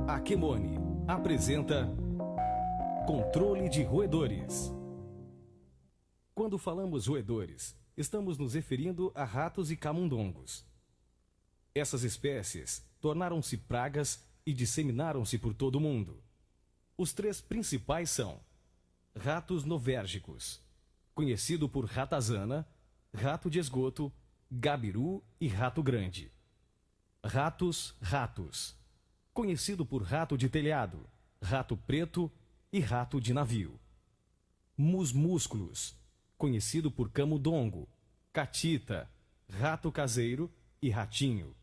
Akemony apresenta Controle de roedores. Quando falamos roedores, estamos nos referindo a ratos e camundongos. Essas espécies tornaram-se pragas e disseminaram-se por todo o mundo. Os três principais são ratos novérgicos, conhecido por ratazana, rato de esgoto, gabiru e rato grande. Ratos, conhecido por rato de telhado, rato preto e rato de navio. Musmúsculos, conhecido por camundongo, catita, rato caseiro e ratinho.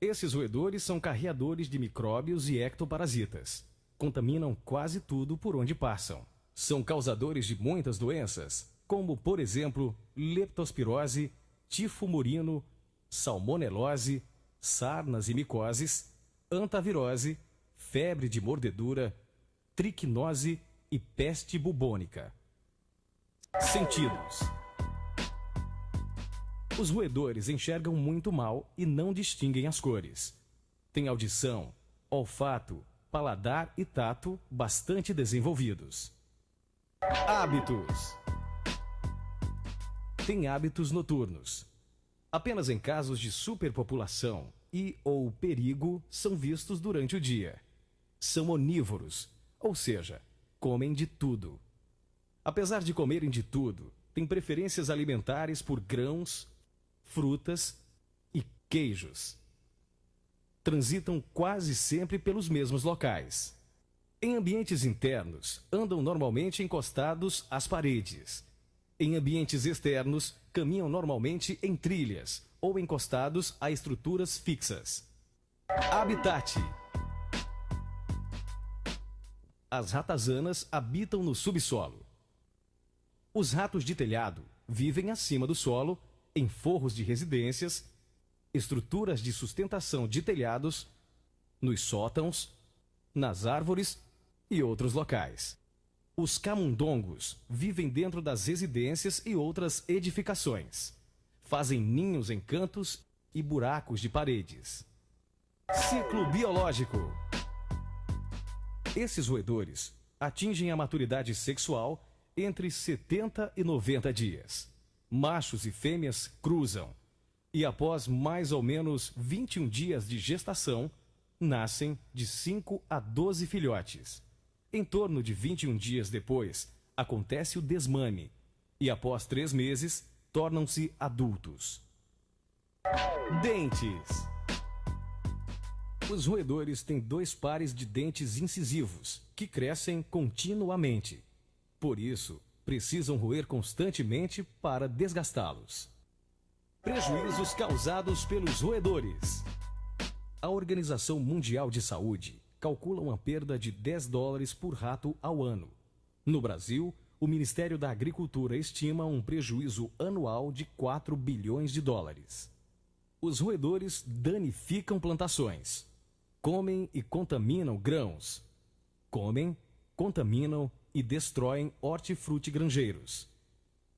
Esses roedores são carreadores de micróbios e ectoparasitas. Contaminam quase tudo por onde passam. São causadores de muitas doenças, como, por exemplo, leptospirose, tifo murino, salmonelose, sarnas e micoses, antavirose, febre de mordedura, triquinose e peste bubônica. Sentidos. Os roedores enxergam muito mal e não distinguem as cores. Têm audição, olfato, paladar e tato bastante desenvolvidos. Hábitos. Têm hábitos noturnos. Apenas em casos de superpopulação e ou perigo são vistos durante o dia. São onívoros, ou seja, comem de tudo. Apesar de comerem de tudo, têm preferências alimentares por grãos, frutas e queijos. Transitam quase sempre pelos mesmos locais. Em ambientes internos, andam normalmente encostados às paredes. Em ambientes externos, caminham normalmente em trilhas ou encostados a estruturas fixas. Habitat. As ratazanas habitam no subsolo. Os ratos de telhado vivem acima do solo, em forros de residências, estruturas de sustentação de telhados, nos sótãos, nas árvores e outros locais. Os camundongos vivem dentro das residências e outras edificações. Fazem ninhos em cantos e buracos de paredes. Ciclo biológico. Esses roedores atingem a maturidade sexual entre 70 e 90 dias. Machos e fêmeas cruzam e após mais ou menos 21 dias de gestação, nascem de 5 a 12 filhotes. Em torno de 21 dias depois, acontece o desmame e após 3 meses, tornam-se adultos. Dentes. Os roedores têm 2 pares de dentes incisivos, que crescem continuamente. Por isso, precisam roer constantemente para desgastá-los. Prejuízos causados pelos roedores. A Organização Mundial de Saúde calcula uma perda de $10 por rato ao ano. No Brasil, o Ministério da Agricultura estima um prejuízo anual de $4 bilhões. Os roedores danificam plantações. Comem e contaminam grãos. Comem, contaminam e destroem hortifrutigranjeiros.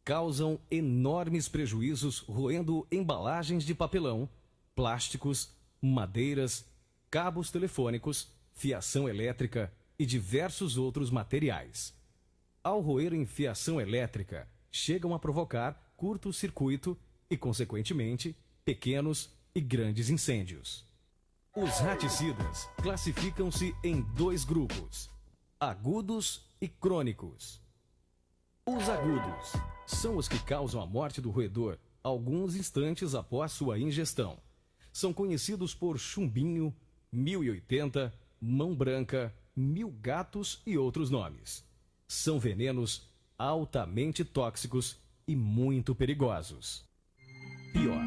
Causam enormes prejuízos roendo embalagens de papelão, plásticos, madeiras, cabos telefônicos, fiação elétrica e diversos outros materiais. Ao roerem fiação elétrica, chegam a provocar curto-circuito e, consequentemente, pequenos e grandes incêndios. Os raticidas classificam-se em 2 grupos: agudos e crônicos. Os agudos são os que causam a morte do roedor alguns instantes após sua ingestão. São conhecidos por chumbinho, 1080, mão branca, 1000 gatos e outros nomes. São venenos altamente tóxicos e muito perigosos. Pior.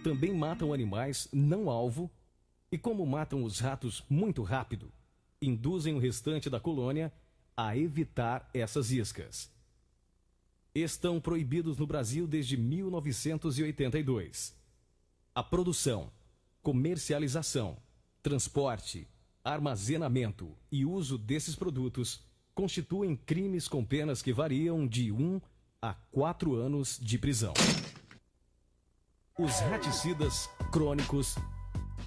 Também matam animais não alvo e, como matam os ratos muito rápido, induzem o restante da colônia a evitar essas iscas. Estão proibidos no Brasil desde 1982. A produção, comercialização, transporte, armazenamento e uso desses produtos constituem crimes com penas que variam de 1 a 4 anos de prisão. Os raticidas crônicos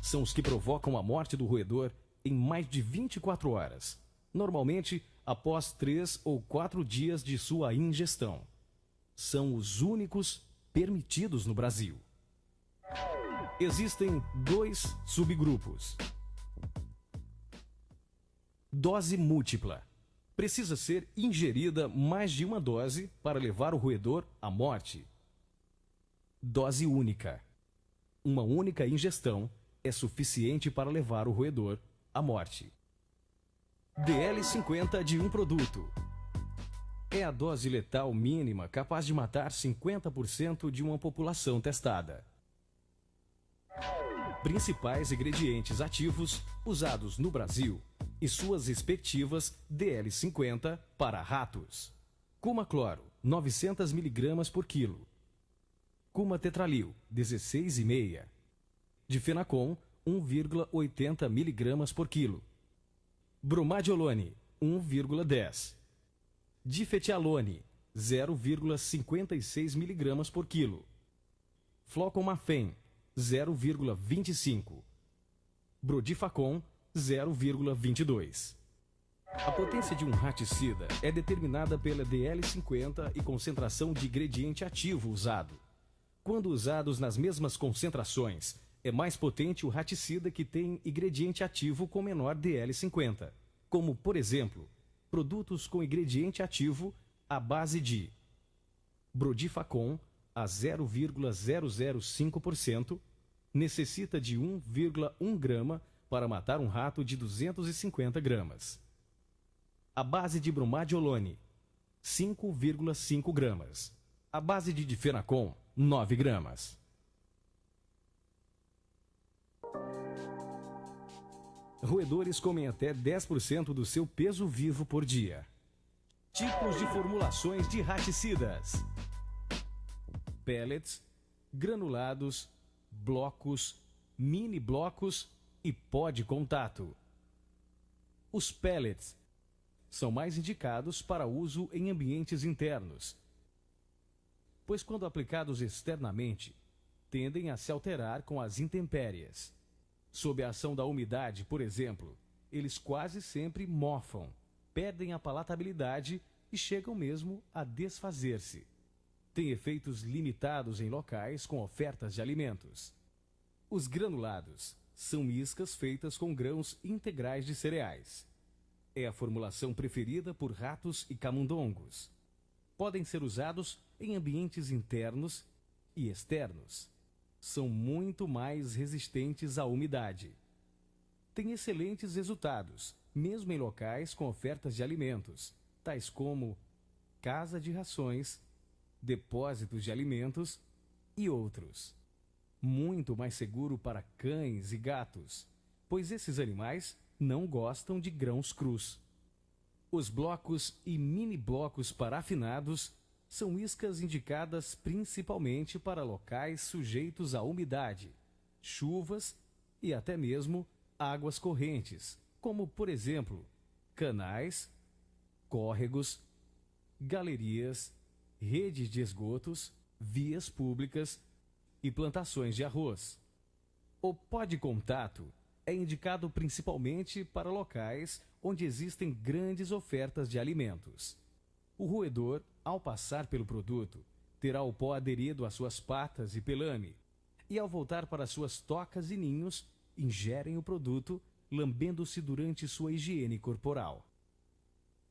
são os que provocam a morte do roedor em mais de 24 horas, normalmente após 3 ou 4 dias de sua ingestão. São os únicos permitidos no Brasil. Existem 2 subgrupos. Dose múltipla. Precisa ser ingerida mais de uma dose para levar o roedor à morte. Dose única. Uma única ingestão é suficiente para levar o roedor à morte. DL50 de um produto. É a dose letal mínima capaz de matar 50% de uma população testada. Principais ingredientes ativos usados no Brasil e suas respectivas DL50 para ratos. Cumacloro, 900 mg por quilo. Cumatetralil, 16,5. Difenacon, 1,80 mg por quilo. Bromadiolone, 1,10. Difetialone, 0,56 mg por quilo. Flocomafem, 0,25. Brodifacon, 0,22. A potência de um raticida é determinada pela DL50 e concentração de ingrediente ativo usado. Quando usados nas mesmas concentrações, é mais potente o raticida que tem ingrediente ativo com menor DL50, como, por exemplo, produtos com ingrediente ativo à base de Brodifacon a 0,005%, necessita de 1,1 grama para matar um rato de 250 gramas. A base de bromadiolone, 5,5 gramas. A base de difenacon, 9 gramas. Roedores comem até 10% do seu peso vivo por dia. Tipos de formulações de raticidas: pellets, granulados, blocos, mini blocos e pó de contato. Os pellets são mais indicados para uso em ambientes internos, pois quando aplicados externamente, tendem a se alterar com as intempéries. Sob a ação da umidade, por exemplo, eles quase sempre mofam, perdem a palatabilidade e chegam mesmo a desfazer-se. Tem efeitos limitados em locais com ofertas de alimentos. Os granulados são iscas feitas com grãos integrais de cereais. É a formulação preferida por ratos e camundongos. Podem ser usados em ambientes internos e externos. São muito mais resistentes à umidade. Têm excelentes resultados, mesmo em locais com ofertas de alimentos, tais como casa de rações, depósitos de alimentos e outros. Muito mais seguro para cães e gatos, pois esses animais não gostam de grãos crus. Os blocos e mini blocos parafinados são iscas indicadas principalmente para locais sujeitos à umidade, chuvas e até mesmo águas correntes, como, por exemplo, canais, córregos, galerias, redes de esgotos, vias públicas e plantações de arroz. O pó de contato é indicado principalmente para locais onde existem grandes ofertas de alimentos. O roedor, ao passar pelo produto, terá o pó aderido às suas patas e pelame, e ao voltar para suas tocas e ninhos, ingerem o produto, lambendo-se durante sua higiene corporal.